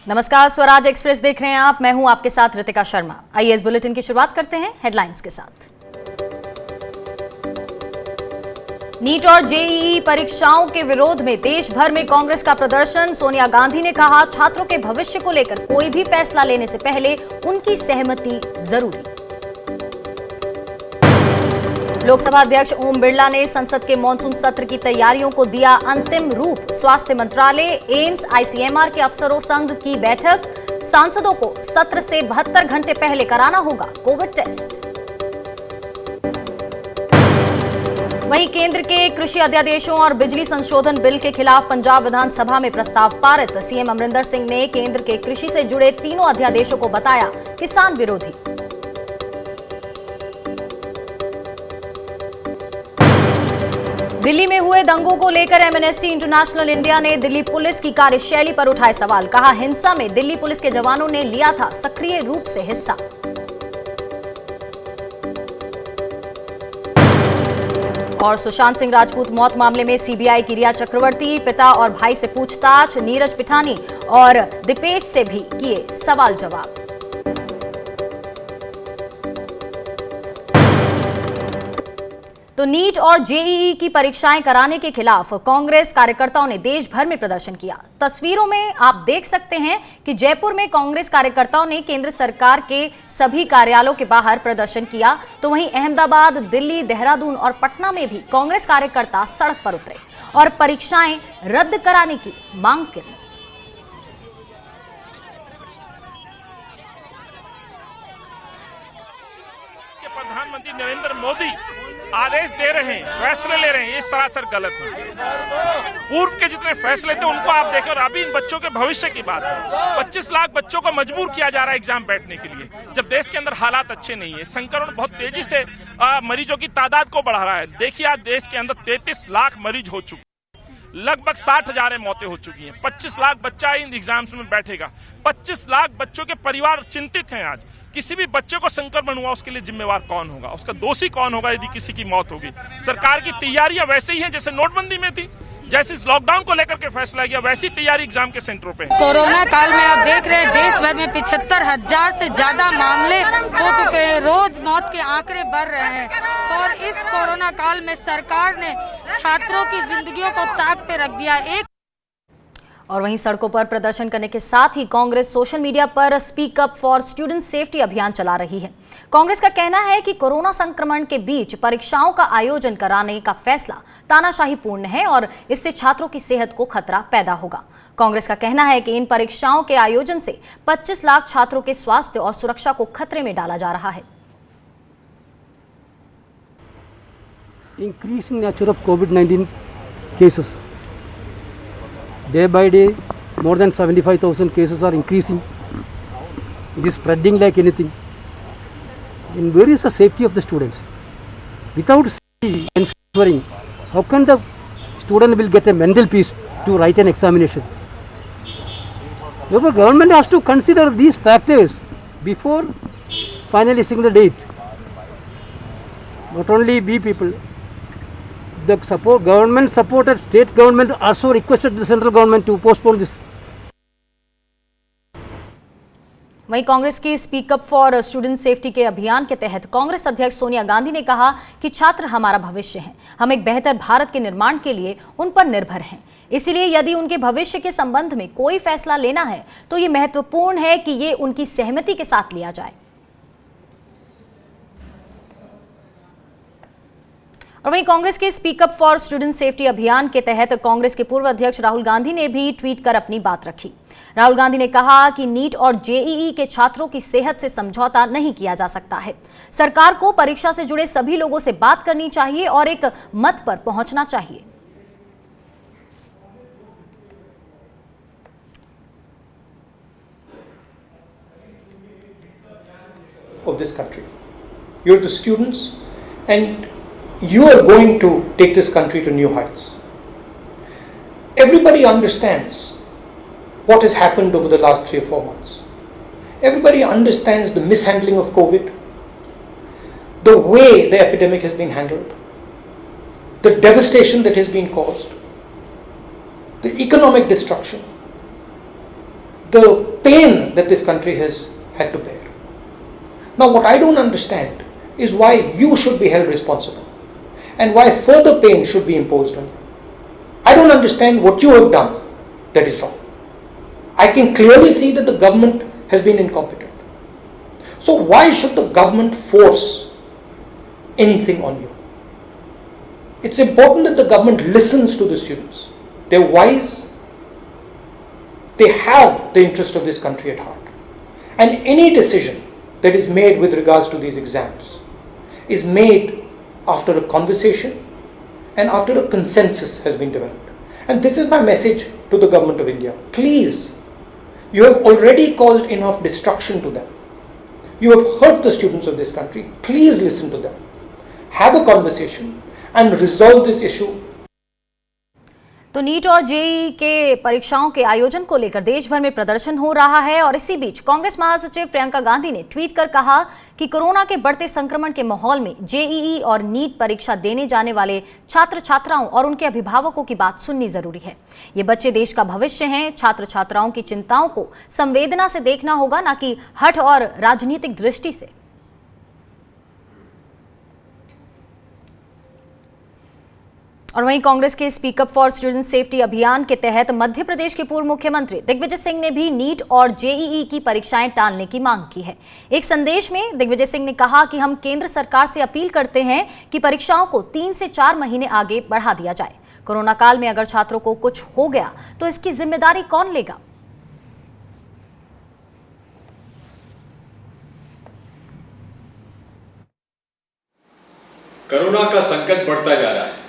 नमस्कार, स्वराज एक्सप्रेस देख रहे हैं आप। मैं हूं आपके साथ रितिका शर्मा। आइए इस बुलेटिन की शुरुआत करते हैं हेडलाइंस के साथ। नीट और जेईई परीक्षाओं के विरोध में देश भर में कांग्रेस का प्रदर्शन। सोनिया गांधी ने कहा, छात्रों के भविष्य को लेकर कोई भी फैसला लेने से पहले उनकी सहमति जरूरी। लोकसभा अध्यक्ष ओम बिरला ने संसद के मॉनसून सत्र की तैयारियों को दिया अंतिम रूप। स्वास्थ्य मंत्रालय, एम्स, आईसीएमआर के अफसरों संघ की बैठक। सांसदों को सत्र से 72 घंटे पहले कराना होगा कोविड टेस्ट। वहीं केंद्र के कृषि अध्यादेशों और बिजली संशोधन बिल के खिलाफ पंजाब विधानसभा में प्रस्ताव पारित। सीएम अमरिंदर सिंह ने केंद्र के कृषि से जुड़े तीनों अध्यादेशों को बताया किसान विरोधी। दिल्ली में हुए दंगों को लेकर एमनेस्टी इंटरनेशनल इंडिया ने दिल्ली पुलिस की कार्यशैली पर उठाए सवाल। कहा, हिंसा में दिल्ली पुलिस के जवानों ने लिया था सक्रिय रूप से हिस्सा। और सुशांत सिंह राजपूत मौत मामले में सीबीआई की रिया चक्रवर्ती, पिता और भाई से पूछताछ। नीरज पिठानी और दीपेश से भी किए सवाल जवाब। तो नीट और जेईई की परीक्षाएं कराने के खिलाफ कांग्रेस कार्यकर्ताओं ने देश भर में प्रदर्शन किया। तस्वीरों में आप देख सकते हैं कि जयपुर में कांग्रेस कार्यकर्ताओं ने केंद्र सरकार के सभी कार्यालयों के बाहर प्रदर्शन किया। तो वहीं अहमदाबाद, दिल्ली, देहरादून और पटना में भी कांग्रेस कार्यकर्ता सड़क पर उतरे और परीक्षाएं रद्द कराने की मांग की। प्रधानमंत्री नरेंद्र मोदी आदेश दे रहे हैं, फैसले ले रहे हैं, ये सरासर गलत है। पूर्व के जितने फैसले थे उनको आप देखें और अभी इन बच्चों के भविष्य की बात है। 25 लाख बच्चों को मजबूर किया जा रहा है एग्जाम बैठने के लिए, जब देश के अंदर हालात अच्छे नहीं है। संक्रमण बहुत तेजी से मरीजों की तादाद को बढ़ा रहा है। देखिए, आज देश के अंदर 33 लाख मरीज हो चुके, लगभग 60,000 मौतें हो चुकी हैं। 25 लाख बच्चा इन एग्जाम्स में बैठेगा। 25 लाख बच्चों के परिवार चिंतित हैं। आज किसी भी बच्चे को संक्रमण हुआ, उसके लिए जिम्मेवार कौन होगा, उसका दोषी कौन होगा यदि किसी की मौत होगी। सरकार की तैयारियां वैसे ही हैं जैसे नोटबंदी में थी, जैसे इस लॉकडाउन को लेकर के फैसला किया, वैसी तैयारी एग्जाम के सेंटरों पे है। कोरोना काल में आप देख रहे हैं देश भर में 75,000 से ज्यादा मामले हो चुके हैं। रोज मौत के आंकड़े बढ़ रहे हैं और इस कोरोना काल में सरकार ने छात्रों की जिंदगियों को ताक पे रख दिया। और वहीं सड़कों पर प्रदर्शन करने के साथ ही कांग्रेस सोशल मीडिया पर speak up for student safety अभियान चला रही है। कांग्रेस का कहना है कि कोरोना संक्रमण के बीच परीक्षाओं का आयोजन कराने का फैसला तानाशाहीपूर्ण है और इससे छात्रों की सेहत को खतरा पैदा होगा। कांग्रेस का कहना है कि इन परीक्षाओं के आयोजन से 25 लाख छात्रों के स्वास्थ्य और सुरक्षा को खतरे में डाला जा रहा है। Increasing nature of COVID-19 cases. Day by day, more than 75,000 cases are increasing. It is spreading like anything. And where is the safety of the students? Without safety and ensuring, how can the student will get a mental peace to write an examination? Therefore, government has to consider these factors before finalizing the date. Not only we people. The support government supported state government also requested the central government to postpone this. वहीं कांग्रेस की speak up for student safety के अभियान के तहत कांग्रेस अध्यक्ष सोनिया गांधी ने कहा कि छात्र हमारा भविष्य हैं। हम एक बेहतर भारत के निर्माण के लिए उन पर निर्भर हैं। इसीलिए यदि उनके भविष्य के संबंध में कोई फैसला लेना है तो ये महत्वपूर्ण है कि ये उनकी सहमति के साथ लिया जाए। और वहीं कांग्रेस के speak up for student safety अभियान के तहत कांग्रेस के पूर्व अध्यक्ष राहुल गांधी ने भी ट्वीट कर अपनी बात रखी। राहुल गांधी ने कहा कि नीट और जेईई के छात्रों की सेहत से समझौता नहीं किया जा सकता है। सरकार को परीक्षा से जुड़े सभी लोगों से बात करनी चाहिए और एक मत पर पहुंचना चाहिए। Of this country, you're the students and you are going to take this country to new heights. Everybody understands what has happened over the last 3 or 4 months. Everybody understands the mishandling of COVID, the way the epidemic has been handled, the devastation that has been caused, the economic destruction, the pain that this country has had to bear. Now, what I don't understand is why you should be held responsible and why further pain should be imposed on you. I don't understand what you have done that is wrong. I can clearly see that the government has been incompetent. So why should the government force anything on you? It's important that the government listens to the students. They're wise. They have the interest of this country at heart. And any decision that is made with regards to these exams is made after a conversation and after a consensus has been developed. And this is my message to the government of India. Please, you have already caused enough destruction to them. You have hurt the students of this country. Please listen to them. Have a conversation and resolve this issue. तो NEET और JEE के परीक्षाओं के आयोजन को लेकर देश भर में प्रदर्शन हो रहा है और इसी बीच कांग्रेस महासचिव प्रियंका गांधी ने ट्वीट कर कहा कि कोरोना के बढ़ते संक्रमण के माहौल में जेईई और नीट परीक्षा देने जाने वाले छात्र छात्राओं और उनके अभिभावकों की बात सुननी जरूरी है। ये बच्चे देश का भविष्य हैं। छात्र छात्राओं की चिंताओं को संवेदना से देखना होगा, न कि हठ और राजनीतिक दृष्टि से। और वहीं कांग्रेस के स्पीकअप फॉर स्टूडेंट सेफ्टी अभियान के तहत मध्य प्रदेश के पूर्व मुख्यमंत्री दिग्विजय सिंह ने भी नीट और जेईई की परीक्षाएं टालने की मांग की है। एक संदेश में दिग्विजय सिंह ने कहा कि हम केंद्र सरकार से अपील करते हैं कि परीक्षाओं को 3 से 4 महीने आगे बढ़ा दिया जाए। कोरोना काल में अगर छात्रों को कुछ हो गया तो इसकी जिम्मेदारी कौन लेगा? कोरोना का संकट बढ़ता जा रहा है।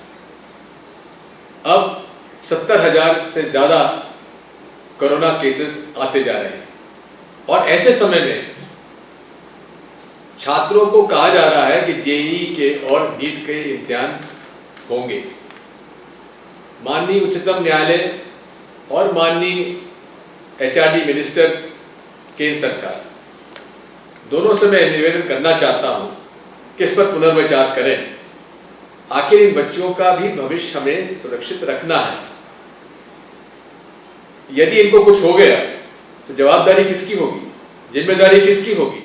अब 70,000 से ज्यादा कोरोना केसेस आते जा रहे हैं और ऐसे समय में छात्रों को कहा जा रहा है कि जेईई के और नीट के इम्तिहान होंगे। माननीय उच्चतम न्यायालय और माननीय एचआरडी मिनिस्टर केंद्र सरकार दोनों से मैं निवेदन करना चाहता हूं कि इस पर पुनर्विचार करें। आखिर इन बच्चों का भी भविष्य हमें सुरक्षित रखना है। यदि इनको कुछ हो गया तो जवाबदारी किसकी होगी, जिम्मेदारी किसकी होगी?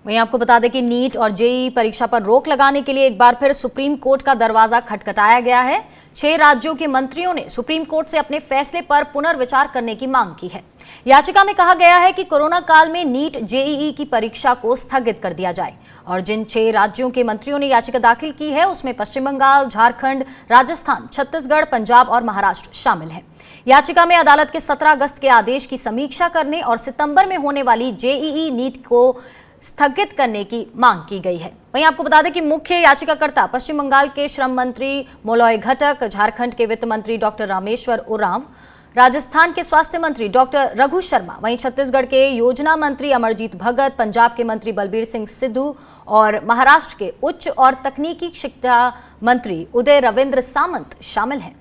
वहीं आपको बता दें कि नीट और जेईई परीक्षा पर रोक लगाने के लिए एक बार फिर सुप्रीम कोर्ट का दरवाजा खटखटाया गया है। 6 राज्यों के मंत्रियों ने सुप्रीम कोर्ट से अपने फैसले पर पुनर्विचार करने की मांग की है। याचिका में कहा गया है कि कोरोना काल में नीट जेईई की परीक्षा को स्थगित कर दिया जाए और जिन 6 राज्यों के मंत्रियों ने याचिका दाखिल की है उसमें पश्चिम बंगाल, झारखंड, राजस्थान, छत्तीसगढ़, पंजाब और महाराष्ट्र शामिल हैं। याचिका में अदालत के 17 अगस्त के आदेश की समीक्षा करने और सितंबर में होने वाली जेईई नीट को स्थगित करने की मांग की गई है। वहीं आपको बता दें कि मुख्य याचिकाकर्ता पश्चिम बंगाल के श्रम मंत्री मोलॉय घटक, झारखंड के वित्त मंत्री डॉक्टर रामेश्वर उरांव, राजस्थान के स्वास्थ्य मंत्री डॉक्टर रघु शर्मा, वहीं छत्तीसगढ़ के योजना मंत्री अमरजीत भगत, पंजाब के मंत्री बलबीर सिंह सिद्धू और महाराष्ट्र के उच्च और तकनीकी शिक्षा मंत्री उदय रविंद्र सामंत शामिल हैं।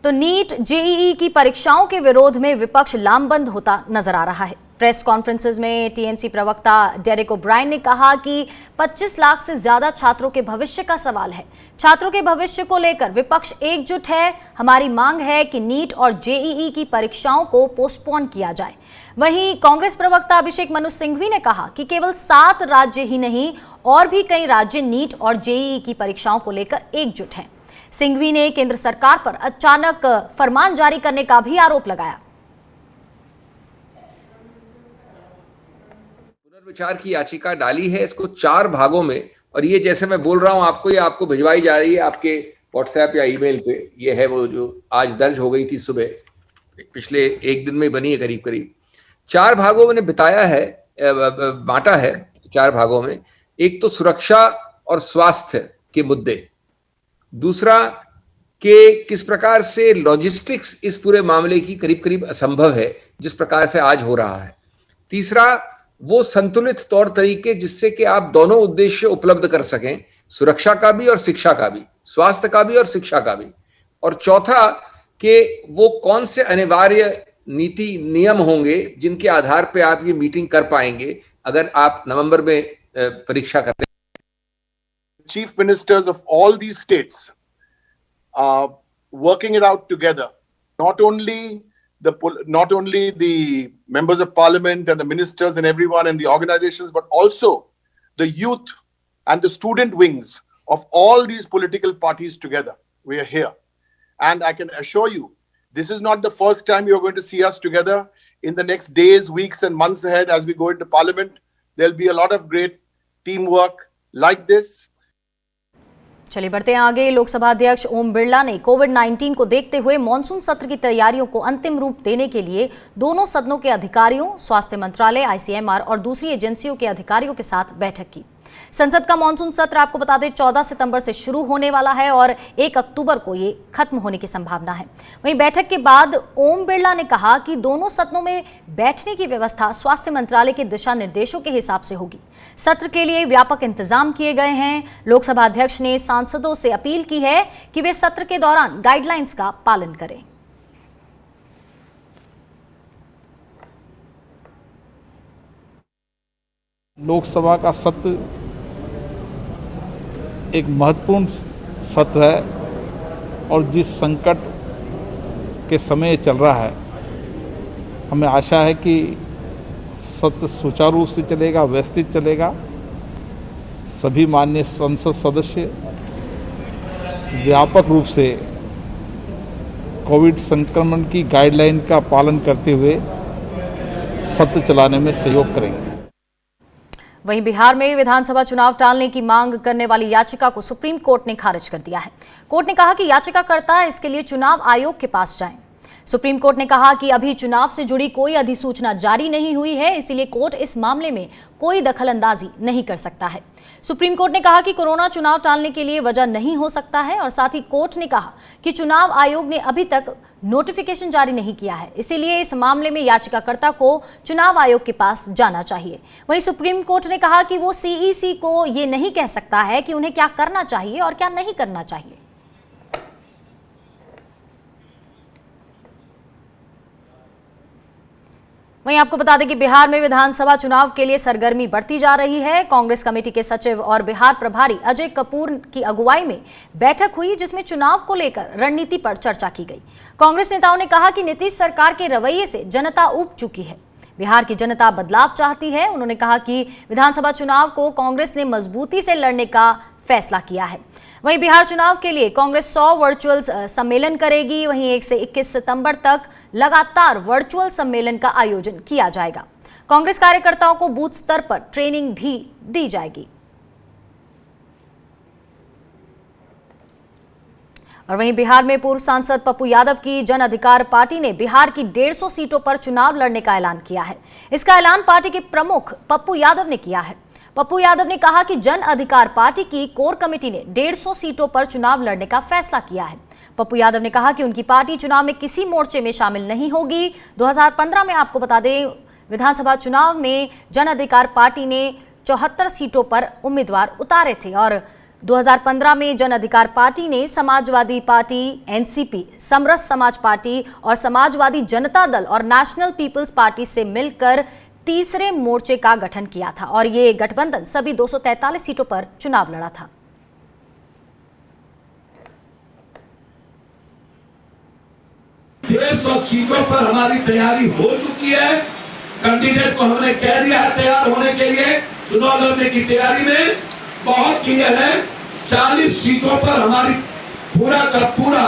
तो नीट जेईई की परीक्षाओं के विरोध में विपक्ष लामबंद होता नजर आ रहा है। प्रेस कॉन्फ्रेंसेस में टीएमसी प्रवक्ता डेरेक ओब्रायन ने कहा कि 25 लाख से ज्यादा छात्रों के भविष्य का सवाल है। छात्रों के भविष्य को लेकर विपक्ष एकजुट है। हमारी मांग है कि नीट और जेईई की परीक्षाओं को पोस्टपोन किया जाए। वहीं कांग्रेस प्रवक्ता अभिषेक मनु सिंघवी ने कहा कि केवल 7 राज्य ही नहीं और भी कई राज्य नीट और जेईई की परीक्षाओं को लेकर एकजुट हैं। सिंघवी ने केंद्र सरकार पर अचानक फरमान जारी करने का भी आरोप लगाया। पुनर्विचार की याचिका डाली है, इसको 4 भागों में, और ये जैसे मैं बोल रहा हूं आपको, ये आपको भिजवाई जा रही है आपके व्हाट्सएप या ईमेल पे। ये है वो जो आज दर्ज हो गई थी सुबह, पिछले 1 दिन में बनी है करीब करीब। 4 भागों में बताया है, बांटा है 4 भागों में। एक तो सुरक्षा और स्वास्थ्य के मुद्दे, दूसरा कि किस प्रकार से लॉजिस्टिक्स इस पूरे मामले की करीब करीब असंभव है जिस प्रकार से आज हो रहा है, तीसरा वो संतुलित तौर तरीके जिससे कि आप दोनों उद्देश्य उपलब्ध कर सकें, सुरक्षा का भी और शिक्षा का भी, स्वास्थ्य का भी और शिक्षा का भी, और चौथा कि वो कौन से अनिवार्य नीति नियम होंगे जिनके आधार पे आप ये मीटिंग कर पाएंगे अगर आप नवंबर में परीक्षा करते हैं। Chief ministers of all these states working it out together. Not only the members of parliament and the ministers and everyone and the organizations, but also the youth and the student wings of all these political parties together. We are here. And I can assure you, this is not the first time you're going to see us together. In the next days, weeks and months ahead, as we go into parliament, there'll be a lot of great teamwork like this. चलिए बढ़ते हैं आगे। लोकसभा अध्यक्ष ओम बिरला ने कोविड-19 को देखते हुए monsoon सत्र की तैयारियों को अंतिम रूप देने के लिए दोनों सदनों के अधिकारियों, स्वास्थ्य मंत्रालय, आईसीएमआर और दूसरी एजेंसियों के अधिकारियों के साथ बैठक की। संसद का मॉनसून सत्र आपको बता दें 14 सितंबर से शुरू होने वाला है और 1 अक्टूबर को ये खत्म होने की संभावना है। वहीं बैठक के बाद ओम बिरला ने कहा कि दोनों सदनों में बैठने की व्यवस्था स्वास्थ्य मंत्रालय के दिशा निर्देशों के हिसाब से होगी। सत्र के लिए व्यापक इंतजाम किए गए हैं। लोकसभा अध्यक्ष ने सांसदों से अपील की है कि वे सत्र के दौरान गाइडलाइंस का पालन करें। लोकसभा का सत्र एक महत्वपूर्ण सत्र है और जिस संकट के समय चल रहा है, हमें आशा है कि सत्र सुचारू रूप से चलेगा, व्यवस्थित चलेगा। सभी माननीय संसद सदस्य व्यापक रूप से कोविड संक्रमण की गाइडलाइन का पालन करते हुए सत्र चलाने में सहयोग करेंगे। वहीं बिहार में विधानसभा चुनाव टालने की मांग करने वाली याचिका को सुप्रीम कोर्ट ने खारिज कर दिया है। कोर्ट ने कहा कि याचिकाकर्ता इसके लिए चुनाव आयोग के पास जाएं। सुप्रीम कोर्ट ने कहा कि अभी चुनाव से जुड़ी कोई अधिसूचना जारी नहीं हुई है, इसलिए कोर्ट इस मामले में कोई दखलंदाजी नहीं कर सकता है। सुप्रीम कोर्ट ने कहा कि कोरोना चुनाव टालने के लिए वजह नहीं हो सकता है और साथ ही कोर्ट ने कहा कि चुनाव आयोग ने अभी तक नोटिफिकेशन जारी नहीं किया है, इसीलिए इस मामले में याचिकाकर्ता को चुनाव आयोग के पास जाना चाहिए। वहीं सुप्रीम कोर्ट ने कहा कि वो सीईसी को ये नहीं कह सकता है कि उन्हें क्या करना चाहिए और क्या नहीं करना चाहिए। वहीं आपको बता दें कि बिहार में विधानसभा चुनाव के लिए सरगर्मी बढ़ती जा रही है। कांग्रेस कमेटी के सचिव और बिहार प्रभारी अजय कपूर की अगुवाई में बैठक हुई, जिसमें चुनाव को लेकर रणनीति पर चर्चा की गई। कांग्रेस नेताओं ने कहा कि नीतीश सरकार के रवैये से जनता ऊब चुकी है। बिहार की जनता बदलाव चाहती है। उन्होंने कहा कि विधानसभा चुनाव को कांग्रेस ने मजबूती से लड़ने का फैसला किया है। वहीं बिहार चुनाव के लिए कांग्रेस 100 वर्चुअल सम्मेलन करेगी। वहीं 1 से 21 सितंबर तक लगातार वर्चुअल सम्मेलन का आयोजन किया जाएगा। कांग्रेस कार्यकर्ताओं को बूथ स्तर पर ट्रेनिंग भी दी जाएगी। और वहीं बिहार में पूर्व सांसद पप्पू यादव की जन अधिकार पार्टी ने बिहार की 150 सीटों पर चुनाव लड़ने का ऐलान किया है। इसका ऐलान पार्टी के प्रमुख पप्पू यादव ने किया है। पप्पू यादव ने कहा कि जन अधिकार पार्टी की कोर कमेटी ने 150 सीटों पर चुनाव लड़ने का फैसला किया है। पप्पू यादव ने कहा कि उनकी पार्टी चुनाव में किसी मोर्चे में शामिल नहीं होगी। 2015 में आपको बता दें विधानसभा चुनाव में जन अधिकार पार्टी ने 74 सीटों पर उम्मीदवार उतारे थे और 2015 में जन अधिकार पार्टी ने समाजवादी पार्टी, एनसीपी, समरस समाज पार्टी और समाजवादी जनता दल और नेशनल पीपल्स पार्टी से मिलकर तीसरे मोर्चे का गठन किया था और ये गठबंधन सभी 243 सीटों पर चुनाव लड़ा था। सीटों पर हमारी तैयारी हो चुकी है। कैंडिडेट को हमने कह दिया है तैयार होने के लिए। चुनाव लड़ने की तैयारी में बहुत क्लियर है। 40 सीटों पर हमारी पूरा का पूरा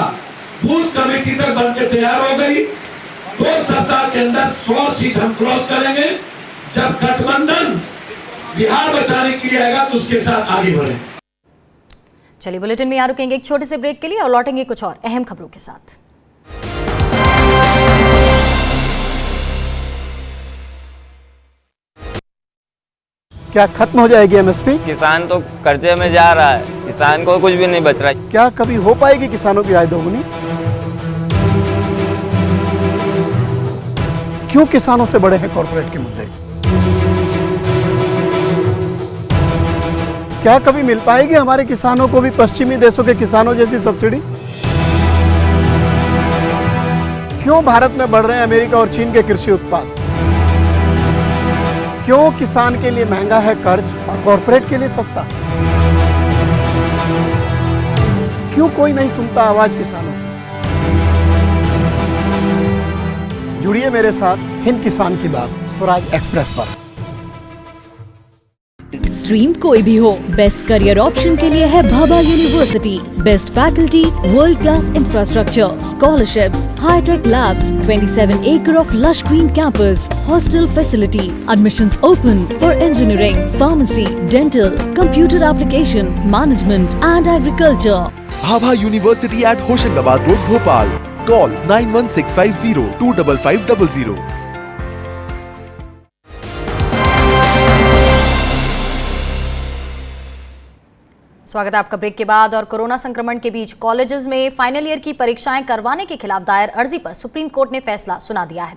बूथ कमेटी तक बनकर तैयार हो गई। 2 सप्ताह के अंदर 100 सीट हम क्रॉस करेंगे। जब गठबंधन बिहार बचाने के लिए आएगा तो उसके साथ आगे बढ़े। चलिए बुलेटिन में यहाँ रुकेंगे एक छोटे से ब्रेक के लिए और लौटेंगे कुछ और अहम खबरों के साथ। क्या खत्म हो जाएगी एमएसपी? किसान तो कर्जे में जा रहा है, किसान को कुछ भी नहीं बच रहा है। क्या कभी हो पाएगी किसानों की आय दोगुनी? क्यों किसानों से बड़े हैं कॉर्पोरेट के मुद्दे? क्या कभी मिल पाएगी हमारे किसानों को भी पश्चिमी देशों के किसानों जैसी सब्सिडी? क्यों भारत में बढ़ रहे हैं अमेरिका और चीन के कृषि उत्पाद? क्यों किसान के लिए महंगा है कर्ज और कॉर्पोरेट के लिए सस्ता? क्यों कोई नहीं सुनता आवाज किसानों की? जुड़िए मेरे साथ हिंद किसान की बात स्वराज एक्सप्रेस पर। स्ट्रीम कोई भी हो, बेस्ट करियर ऑप्शन के लिए है Bhabha university. Best faculty, world class infrastructure, scholarships, high tech labs, 27 acre of lush green campus, hostel facility, admissions open for engineering, pharmacy, dental, computer application, management and agriculture. Bhabha university at Hoshangabad road Bhopal. Call 9165025500। स्वागत है आपका break के बाद। और corona संक्रमण के बीच colleges में final year की परीक्षाएं करवाने के खिलाफ दायर अर्जी पर सुप्रीम कोर्ट ने फैसला सुना दिया है।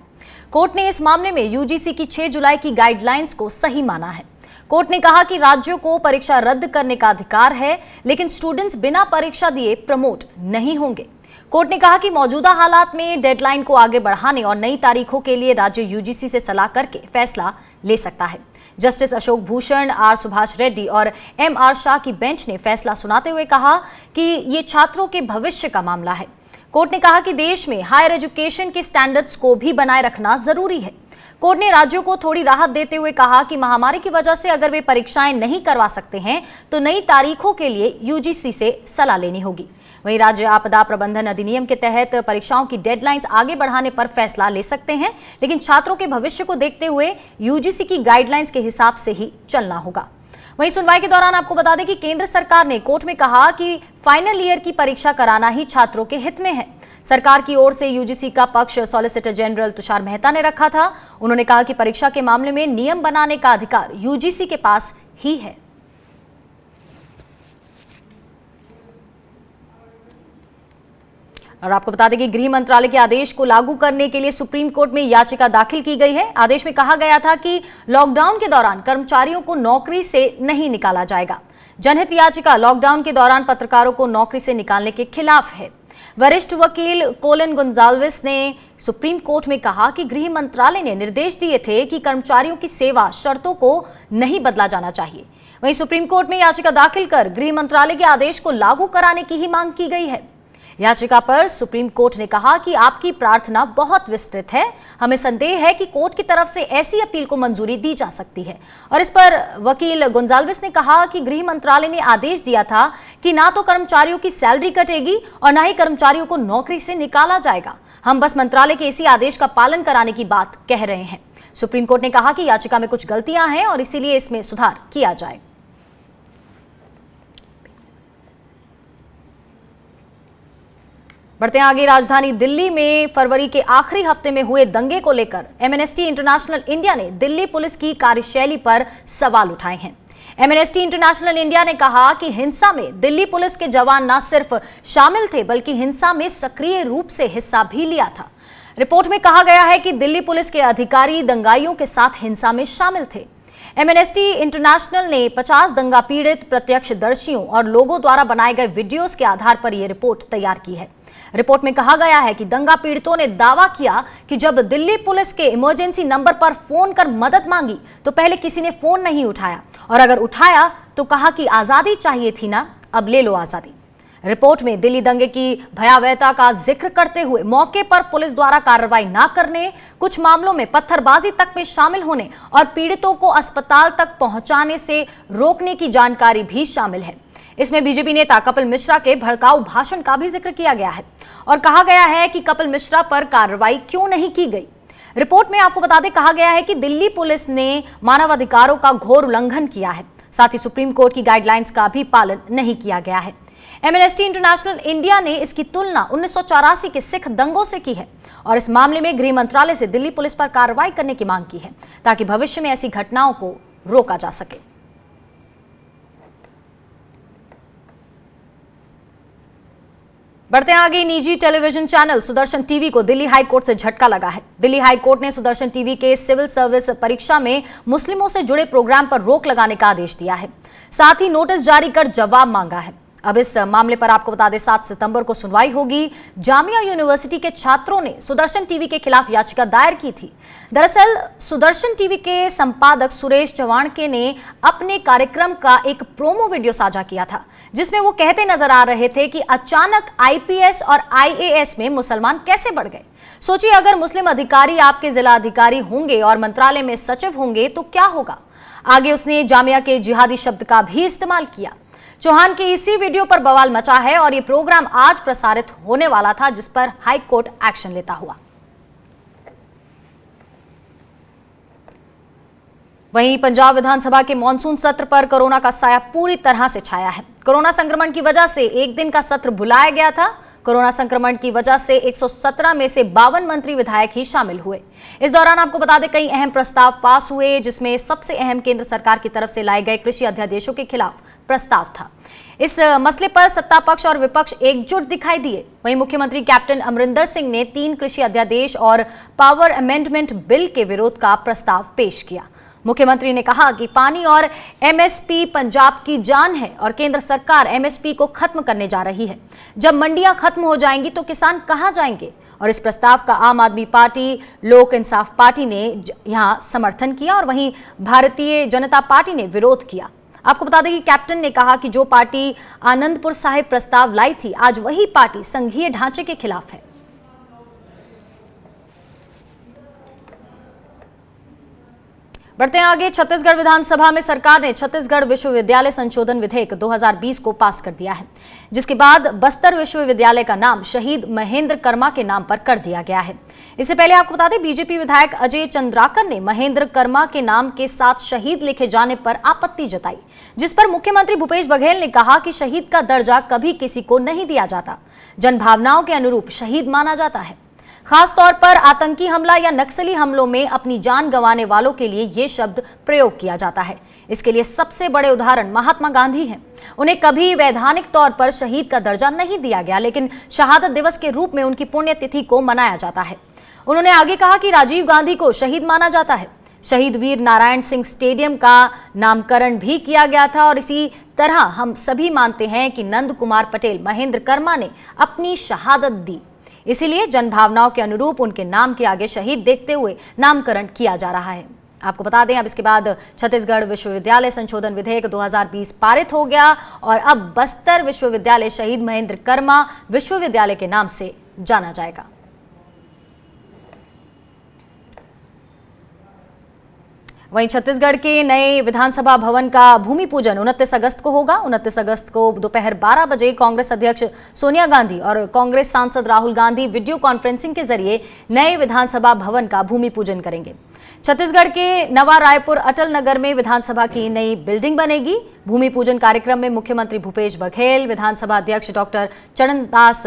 कोर्ट ने इस मामले में यूजीसी की 6 जुलाई की गाइडलाइंस को सही माना है। कोर्ट ने कहा कि राज्यों को परीक्षा रद्द करने का अधिकार है, लेकिन स्टूडेंट्स बिना परीक्षा दिए प्रमोट नहीं होंगे। कोर्ट ने कहा कि मौजूदा हालात में डेडलाइन को आगे बढ़ाने और नई तारीखों के लिए राज्य यूजीसी से सलाह करके फैसला ले सकता है। जस्टिस अशोक भूषण, आर सुभाष रेड्डी और एम.आर. शाह की बेंच ने फैसला सुनाते हुए कहा कि ये छात्रों के भविष्य का मामला है। कोर्ट ने कहा कि देश में हायर एजुकेशन के स्टैंडर्ड्स को भी बनाए रखना जरूरी है। कोर्ट ने राज्यों को थोड़ी राहत देते हुए कहा कि महामारी की वजह से अगर वे परीक्षाएं नहीं करवा सकते हैं तो नई तारीखों के लिए यूजीसी से सलाह लेनी होगी। वहीं राज्य आपदा प्रबंधन अधिनियम के तहत परीक्षाओं की डेडलाइंस आगे बढ़ाने पर फैसला ले सकते हैं, लेकिन छात्रों के भविष्य को देखते हुए यूजीसी की गाइडलाइंस के हिसाब से ही चलना होगा। वहीं सुनवाई के दौरान आपको बता दें कि केंद्र सरकार ने कोर्ट में कहा कि फाइनल ईयर की परीक्षा कराना ही छात्रों के हित में है। सरकार की ओर से यूजीसी का पक्ष सॉलिसिटर जनरल तुषार मेहता ने रखा था। उन्होंने कहा कि परीक्षा के मामले में नियम बनाने का अधिकार यूजीसी के पास ही है। और आपको बता दें कि गृह मंत्रालय के आदेश को लागू करने के लिए सुप्रीम कोर्ट में याचिका दाखिल की गई है। आदेश में कहा गया था कि लॉकडाउन के दौरान कर्मचारियों को नौकरी से नहीं निकाला जाएगा। जनहित याचिका लॉकडाउन के दौरान पत्रकारों को नौकरी से निकालने के खिलाफ है। वरिष्ठ वकील कोलिन गोंजाल्विस ने सुप्रीम कोर्ट में कहा कि गृह मंत्रालय ने निर्देश दिए थे कि कर्मचारियों की सेवा शर्तों को नहीं बदला जाना चाहिए। वहीं सुप्रीम कोर्ट में याचिका दाखिल कर गृह मंत्रालय के आदेश को लागू कराने की ही मांग की गई है। याचिका पर सुप्रीम कोर्ट ने कहा कि आपकी प्रार्थना बहुत विस्तृत है, हमें संदेह है कि कोर्ट की तरफ से ऐसी अपील को मंजूरी दी जा सकती है। और इस पर वकील गोंजाल्विस ने कहा कि गृह मंत्रालय ने आदेश दिया था कि ना तो कर्मचारियों की सैलरी कटेगी और ना ही कर्मचारियों को नौकरी से निकाला जाएगा। हम बस मंत्रालय के इसी आदेश का पालन कराने की बात कह रहे हैं। सुप्रीम कोर्ट ने कहा कि याचिका में कुछ गलतियां हैं और इसीलिए इसमें सुधार किया जाए। बढ़ते हैं आगे। राजधानी दिल्ली में फरवरी के आखिरी हफ्ते में हुए दंगे को लेकर एमनेस्टी इंटरनेशनल इंडिया ने दिल्ली पुलिस की कार्यशैली पर सवाल उठाए हैं। एमनेस्टी इंटरनेशनल इंडिया ने कहा कि हिंसा में दिल्ली पुलिस के जवान न सिर्फ शामिल थे बल्कि हिंसा में सक्रिय रूप से हिस्सा भी लिया था। रिपोर्ट में कहा गया है कि दिल्ली पुलिस के अधिकारी दंगाइयों के साथ हिंसा में शामिल थे। एमनेस्टी इंटरनेशनल ने 50 दंगा पीड़ित प्रत्यक्षदर्शियों और लोगों द्वारा बनाए गए वीडियोस के आधार पर यह रिपोर्ट तैयार की है। रिपोर्ट में कहा गया है कि दंगा पीड़ितों ने दावा किया कि जब दिल्ली पुलिस के इमरजेंसी नंबर पर फोन कर मदद मांगी तो पहले किसी ने फोन नहीं उठाया और अगर उठाया तो कहा कि आजादी चाहिए थी ना, अब ले लो आजादी। रिपोर्ट में दिल्ली दंगे की भयावहता का जिक्र करते हुए मौके पर पुलिस द्वारा कार्रवाई न करने, कुछ मामलों में पत्थरबाजी तक में शामिल होने और पीड़ितों को अस्पताल तक पहुंचाने से रोकने की जानकारी भी शामिल है। इसमें बीजेपी नेता कपिल मिश्रा के भड़काऊ भाषण का भी जिक्र किया गया है और कहा गया है कि कपिल मिश्रा पर कार्रवाई क्यों नहीं की गई। रिपोर्ट में आपको बता दें कहा गया है कि दिल्ली पुलिस ने मानवाधिकारों का घोर उल्लंघन किया है, साथ ही सुप्रीम कोर्ट की गाइडलाइंस का भी पालन नहीं किया गया है। एमनेस्टी इंटरनेशनल इंडिया ने इसकी तुलना 1984 के सिख दंगों से की है और इस मामले में गृह मंत्रालय से दिल्ली पुलिस पर कार्रवाई करने की मांग की है ताकि भविष्य में ऐसी घटनाओं को रोका जा सके। बढ़ते आगे। निजी टेलीविजन चैनल सुदर्शन टीवी को दिल्ली हाई कोर्ट से झटका लगा है। दिल्ली हाई कोर्ट ने सुदर्शन टीवी के सिविल सर्विस परीक्षा में मुस्लिमों से जुड़े प्रोग्राम पर रोक लगाने का आदेश दिया है। साथ ही नोटिस जारी कर जवाब मांगा है। अब इस मामले पर आपको बता दें 7 सितंबर को सुनवाई होगी। जामिया यूनिवर्सिटी के छात्रों ने सुदर्शन टीवी के खिलाफ याचिका दायर की थी। दरअसल सुदर्शन टीवी के संपादक सुरेश चवाणके ने अपने कार्यक्रम का एक प्रोमो वीडियो साझा किया था, जिसमें वो कहते नजर आ रहे थे कि अचानक आईपीएस और आईएएस में मुसलमान कैसे बढ़ गए। सोचिए, अगर मुस्लिम अधिकारी आपके जिला अधिकारी होंगे और मंत्रालय में सचिव होंगे तो क्या होगा। आगे उसने जामिया के जिहादी शब्द का भी इस्तेमाल किया। चौहान के इसी वीडियो पर बवाल मचा है और ये प्रोग्राम आज प्रसारित होने वाला था, जिस पर हाई कोर्ट एक्शन लेता हुआ। वहीं पंजाब विधानसभा के मॉनसून सत्र पर कोरोना का साया पूरी तरह से छाया है। कोरोना संक्रमण की वजह से एक दिन का सत्र बुलाया गया था। कोरोना संक्रमण की वजह से 117 में से 52 मंत्री विधायक ही शामिल हुए। इस दौरान आपको बता दें कई अहम प्रस्ताव पास हुए, जिसमें सबसे अहम केंद्र सरकार की तरफ से लाए गए कृषि अध्यादेशों के खिलाफ प्रस्ताव था। इस मसले पर सत्ता पक्ष और विपक्ष एकजुट दिखाई दिए। वहीं मुख्यमंत्री कैप्टन अमरिंदर सिंह ने 3 कृषि अध्यादेश और पावर अमेंडमेंट बिल के विरोध का प्रस्ताव पेश किया। मुख्यमंत्री ने कहा कि पानी और एमएसपी पंजाब की जान है और केंद्र सरकार एमएसपी को खत्म करने जा रही है। जब मंडियां खत्म हो जाएंगी तो किसान कहां जाएंगे। और इस प्रस्ताव का आम आदमी पार्टी, लोक इंसाफ पार्टी ने यहां समर्थन किया और वहीं भारतीय जनता पार्टी ने विरोध किया। आपको बता दें कि कैप्टन ने कहा कि जो पार्टी आनंदपुर साहिब प्रस्ताव लाई थी, आज वही पार्टी संघीय ढांचे के खिलाफ है। बढ़ते हैं आगे। छत्तीसगढ़ विधानसभा में सरकार ने छत्तीसगढ़ विश्वविद्यालय संशोधन विधेयक 2020 को पास कर दिया है, जिसके बाद बस्तर विश्वविद्यालय का नाम शहीद महेंद्र कर्मा के नाम पर कर दिया गया है। इससे पहले आपको बता दें बीजेपी विधायक अजय चंद्राकर ने महेंद्र कर्मा के नाम के साथ शहीद लिखे जाने पर आपत्ति जताई, जिस पर मुख्यमंत्री भूपेश बघेल ने कहा कि शहीद का दर्जा कभी किसी को नहीं दिया जाता, जनभावनाओं के अनुरूप शहीद माना जाता है। खास तौर पर आतंकी हमला या नक्सली हमलों में अपनी जान गंवाने वालों के लिए ये शब्द प्रयोग किया जाता है। इसके लिए सबसे बड़े उदाहरण महात्मा गांधी हैं। उन्हें कभी वैधानिक तौर पर शहीद का दर्जा नहीं दिया गया, लेकिन शहादत दिवस के रूप में उनकी पुण्यतिथि को मनाया जाता है। उन्होंने आगे कहा कि राजीव गांधी को शहीद माना जाता है। शहीद वीर नारायण सिंह स्टेडियम का नामकरण भी किया गया था और इसी तरह हम सभी मानते हैं कि नंद कुमार पटेल महेंद्र कर्मा ने अपनी शहादत दी, इसीलिए जनभावनाओं के अनुरूप उनके नाम के आगे शहीद देखते हुए नामकरण किया जा रहा है। आपको बता दें अब इसके बाद छत्तीसगढ़ विश्वविद्यालय संशोधन विधेयक 2020 पारित हो गया और अब बस्तर विश्वविद्यालय शहीद महेंद्र कर्मा विश्वविद्यालय के नाम से जाना जाएगा। वहीं छत्तीसगढ़ के नए विधानसभा भवन का भूमि पूजन 29 अगस्त को होगा। 29 अगस्त को दोपहर 12 बजे कांग्रेस अध्यक्ष सोनिया गांधी और कांग्रेस सांसद राहुल गांधी वीडियो कॉन्फ्रेंसिंग के जरिए नए विधानसभा भवन का भूमि पूजन करेंगे। छत्तीसगढ़ के नवा रायपुर अटल नगर में विधानसभा की नई बिल्डिंग बनेगी। भूमि पूजन कार्यक्रम में मुख्यमंत्री भूपेश बघेल, विधानसभा अध्यक्ष डॉक्टर चरणदास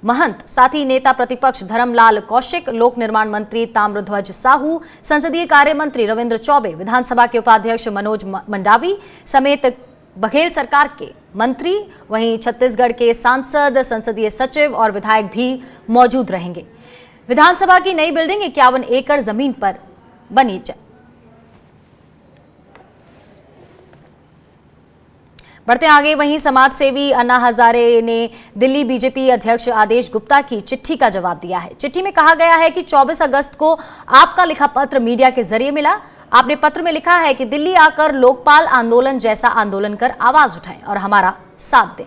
महंत, साथ ही नेता प्रतिपक्ष धर्मलाल कौशिक, लोक निर्माण मंत्री ताम्रध्वज साहू, संसदीय कार्य मंत्री रविंद्र चौबे, विधानसभा के उपाध्यक्ष मनोज मंडावी समेत बघेल सरकार के मंत्री, वहीं छत्तीसगढ़ के सांसद, संसदीय सचिव और विधायक भी मौजूद रहेंगे। विधानसभा की नई बिल्डिंग 51 एकड़ जमीन पर बनी जाए। बढ़ते आगे। वहीं समाज सेवी अन्ना हजारे ने दिल्ली बीजेपी अध्यक्ष आदेश गुप्ता की चिट्ठी का जवाब दिया है। चिट्ठी में कहा गया है कि 24 अगस्त को आपका लिखा पत्र मीडिया के जरिए मिला। आपने पत्र में लिखा है कि दिल्ली आकर लोकपाल आंदोलन जैसा आंदोलन कर आवाज उठाएं और हमारा साथ दें।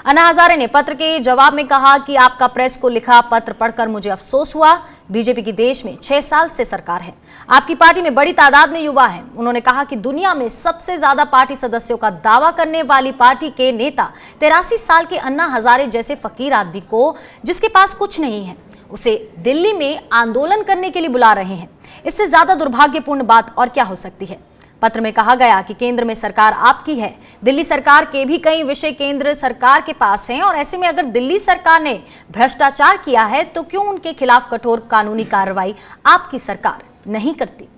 अन्ना हजारे ने पत्र के जवाब में कहा कि आपका प्रेस को लिखा पत्र पढ़कर मुझे अफसोस हुआ। बीजेपी की देश में 6 साल से सरकार है। आपकी पार्टी में बड़ी तादाद में युवा हैं। उन्होंने कहा कि दुनिया में सबसे ज्यादा पार्टी सदस्यों का दावा करने वाली पार्टी के नेता 83 साल के अन्ना हजारे जैसे फकीर आदमी को, जिसके पास कुछ नहीं है, उसे दिल्ली में आंदोलन करने के लिए बुला रहे हैं। इससे ज्यादा दुर्भाग्यपूर्ण बात और क्या हो सकती है। पत्र में कहा गया कि केंद्र में सरकार आपकी है। दिल्ली सरकार के भी कई विषय केंद्र सरकार के पास हैं और ऐसे में अगर दिल्ली सरकार ने भ्रष्टाचार किया है तो क्यों उनके खिलाफ कठोर कानूनी कार्रवाई आपकी सरकार नहीं करती।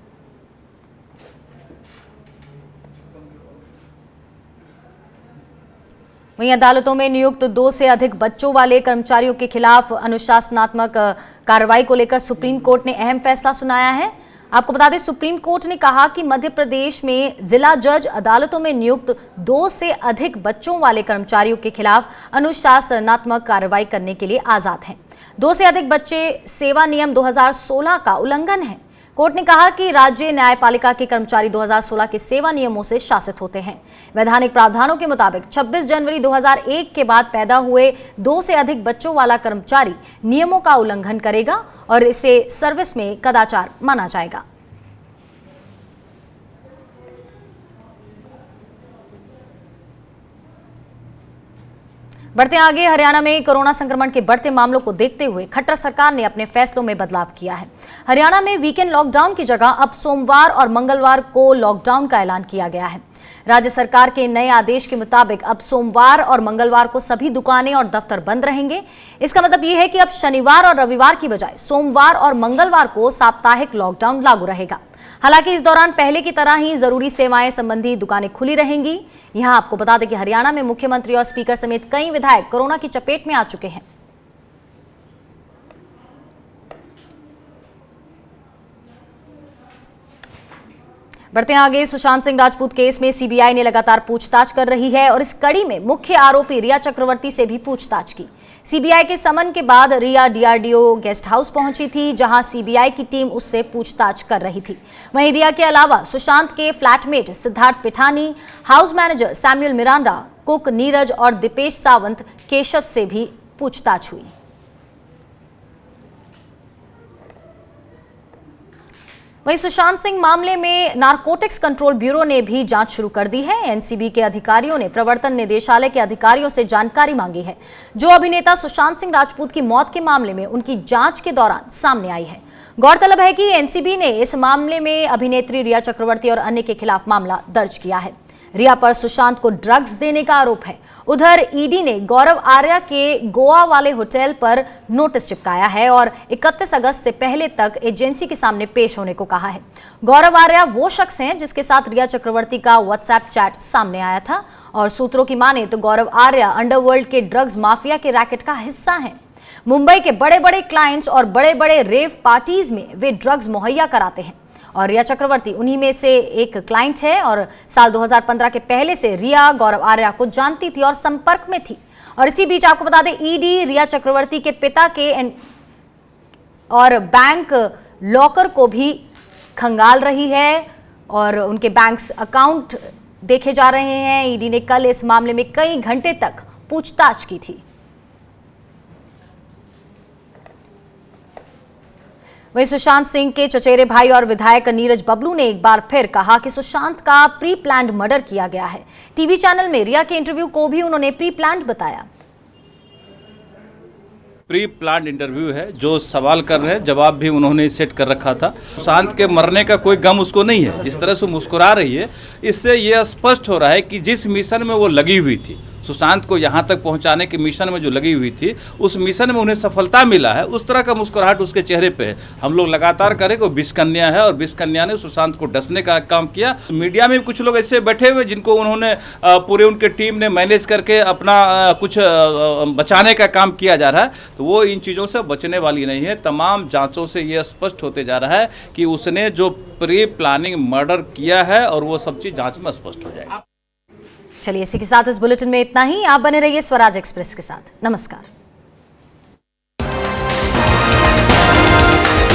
वहीं अदालतों में नियुक्त 2 से अधिक बच्चों वाले कर्मचारियों के खिलाफ अनुशासनात्मक कार्रवाई को लेकर सुप्रीम कोर्ट ने अहम फैसला सुनाया है। आपको बता दें, सुप्रीम कोर्ट ने कहा कि मध्य प्रदेश में जिला जज अदालतों में नियुक्त 2 से अधिक बच्चों वाले कर्मचारियों के खिलाफ अनुशासनात्मक कार्रवाई करने के लिए आजाद हैं। 2 से अधिक बच्चे सेवा नियम 2016 का उल्लंघन है। कोर्ट ने कहा कि राज्य न्यायपालिका के कर्मचारी 2016 के सेवा नियमों से शासित होते हैं। वैधानिक प्रावधानों के मुताबिक 26 जनवरी 2001 के बाद पैदा हुए 2 से अधिक बच्चों वाला कर्मचारी नियमों का उल्लंघन करेगा और इसे सर्विस में कदाचार माना जाएगा। बढ़ते आगे, हरियाणा में कोरोना संक्रमण के बढ़ते मामलों को देखते हुए खट्टर सरकार ने अपने फैसलों में बदलाव किया है। हरियाणा में वीकेंड लॉकडाउन की जगह अब सोमवार और मंगलवार को लॉकडाउन का ऐलान किया गया है। राज्य सरकार के नए आदेश के मुताबिक अब सोमवार और मंगलवार को सभी दुकानें और दफ्तर बंद रहेंगे। इसका मतलब यह है कि अब शनिवार और रविवार की बजाय सोमवार और मंगलवार को साप्ताहिक लॉकडाउन लागू रहेगा। हालांकि इस दौरान पहले की तरह ही जरूरी सेवाएं संबंधी दुकानें खुली रहेंगी। यहां आपको बता दें कि हरियाणा में मुख्यमंत्री और स्पीकर समेत कई विधायक कोरोना की चपेट में आ चुके हैं। बढ़ते आगे, सुशांत सिंह राजपूत केस में सीबीआई ने लगातार पूछताछ कर रही है और इस कड़ी में मुख्य आरोपी रिया चक्रवर्ती से भी पूछताछ की। सीबीआई के समन के बाद रिया डीआरडीओ गेस्ट हाउस पहुंची थी, जहां सीबीआई की टीम उससे पूछताछ कर रही थी। वहीं रिया के अलावा सुशांत के flatmate Siddharth Pithani, house manager Samuel Miranda, cook Neeraj और दीपेश सावंत केशव से भी पूछताछ हुई। वहीं सुशांत सिंह मामले में नारकोटिक्स कंट्रोल ब्यूरो ने भी जांच शुरू कर दी है। एनसीबी के अधिकारियों ने प्रवर्तन निदेशालय के अधिकारियों से जानकारी मांगी है, जो अभिनेता सुशांत सिंह राजपूत की मौत के मामले में उनकी जांच के दौरान सामने आई है। गौरतलब है कि एनसीबी ने इस मामले में अभिनेत्री रिया चक्रवर्ती और अन्य के खिलाफ मामला दर्ज किया है। रिया पर सुशांत को ड्रग्स देने का आरोप है। उधर ईडी ने गौरव आर्या के गोवा वाले होटल पर नोटिस चिपकाया है और 31 अगस्त से पहले तक एजेंसी के सामने पेश होने को कहा है। गौरव आर्या वो शख्स हैं जिसके साथ रिया चक्रवर्ती का व्हाट्सएप चैट सामने आया था और सूत्रों की माने तो गौरव आर्या अंडरवर्ल्ड के ड्रग्स माफिया के रैकेट का हिस्सा है। मुंबई के बड़े बड़े क्लाइंट्स और बड़े बड़े रेव पार्टीज में वे ड्रग्स मुहैया कराते हैं और रिया चक्रवर्ती उन्हीं में से एक क्लाइंट है और साल 2015 के पहले से रिया गौरव आर्या को जानती थी और संपर्क में थी। और इसी बीच आपको बता दें, ईडी रिया चक्रवर्ती के पिता के और बैंक लॉकर को भी खंगाल रही है और उनके बैंक अकाउंट देखे जा रहे हैं। ईडी ने कल इस मामले में कई घंटे तक पूछताछ की थी। वहीं सुशांत सिंह के चचेरे भाई और विधायक नीरज बबलू ने एक बार फिर कहा कि सुशांत का प्री प्लान्ड मर्डर किया गया है। टीवी चैनल में रिया के इंटरव्यू को भी उन्होंने प्री प्लान्ड बताया। प्री प्लान्ड इंटरव्यू है, जो सवाल कर रहे हैं जवाब भी उन्होंने सेट कर रखा था। सुशांत के मरने का कोई गम उसको नहीं है। जिस तरह से मुस्कुरा रही है, इससे यह स्पष्ट हो रहा है कि जिस मिशन में वो लगी हुई थी, सुशांत को यहाँ तक पहुँचाने के मिशन में जो लगी हुई थी, उस मिशन में उन्हें सफलता मिला है। उस तरह का मुस्कुराहट उसके चेहरे पे है। हम लोग लगातार करें को विष कन्या है और विष कन्या ने सुशांत को डसने का काम किया। मीडिया में कुछ लोग ऐसे बैठे हुए जिनको उन्होंने पूरे उनके टीम ने मैनेज करके अपना कुछ बचाने का काम किया जा रहा है, तो वो इन चीज़ों से बचने वाली नहीं है। तमाम जाँचों से ये स्पष्ट होते जा रहा है कि उसने जो प्री प्लानिंग मर्डर किया है और वो सब चीज़ जाँच में स्पष्ट हो जाएगी। चलिए, इसी के साथ इस बुलेटिन में इतना ही। आप बने रहिए स्वराज एक्सप्रेस के साथ। नमस्कार।